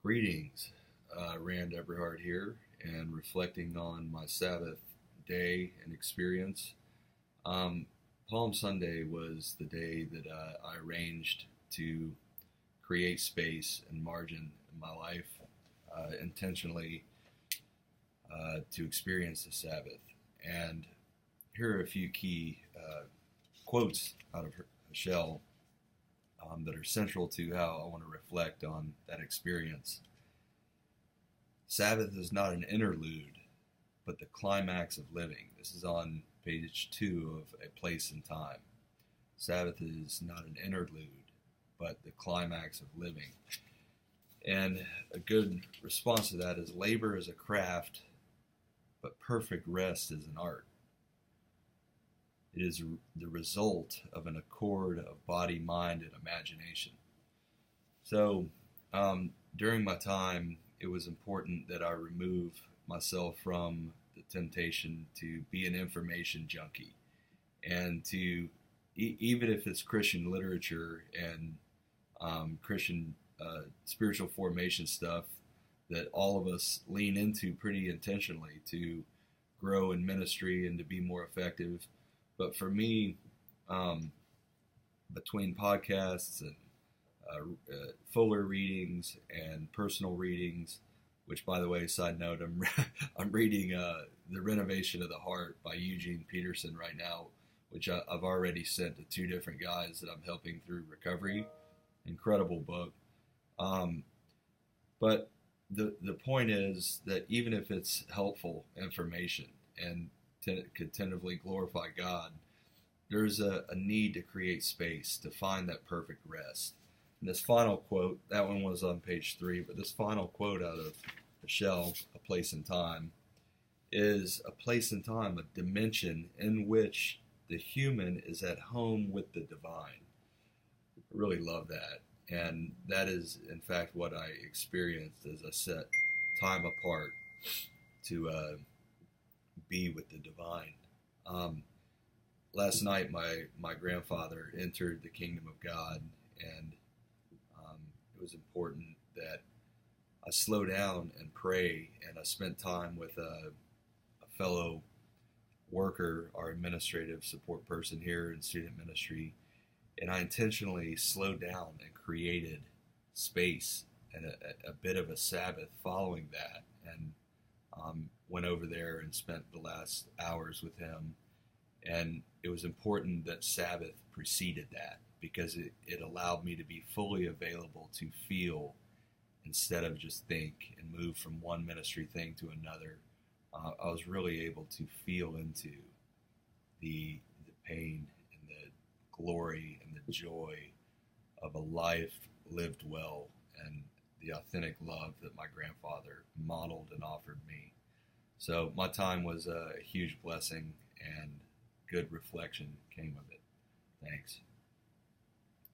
Greetings, Rand Eberhard here, and reflecting on my Sabbath day and experience. Um, Palm Sunday was the day that I arranged to create space and margin in my life intentionally to experience the Sabbath. And here are a few key quotes out of Michelle that are central to how I want to reflect on that experience. Sabbath is not an interlude, but the climax of living. This is on page 2 of A Place and Time. Sabbath is not an interlude, but the climax of living. And a good response to that is labor is a craft, but perfect rest is an art. It is the result of an accord of body, mind, and imagination. So, during my time, it was important that I remove myself from the temptation to be an information junkie and to, even if it's Christian literature and Christian spiritual formation stuff that all of us lean into pretty intentionally to grow in ministry and to be more effective. But for me, between podcasts and fuller readings and personal readings, which, by the way, side note, I'm reading The Renovation of the Heart by Eugene Peterson right now, which I've already sent to 2 different guys that I'm helping through recovery. Incredible book. But the point is that even if it's helpful information and could tentatively glorify God, there's a need to create space to find that perfect rest. And this final quote, that one was on page 3, but this final quote out of Michelle, A Place and Time, is a place and time, a dimension in which the human is at home with the divine. I really love that. And that is, in fact, what I experienced as I set time apart to be with the divine. Last night, my grandfather entered the kingdom of God, and it was important that I slow down and pray, and I spent time with a fellow worker, our administrative support person here in student ministry, and I intentionally slowed down and created space and a bit of a Sabbath following that, and went over there and spent the last hours with him. And it was important that Sabbath preceded that because it allowed me to be fully available to feel instead of just think and move from one ministry thing to another. I was really able to feel into the pain and the glory and the joy of a life lived well and the authentic love that my grandfather modeled and offered me. So my time was a huge blessing, and good reflection came of it. Thanks.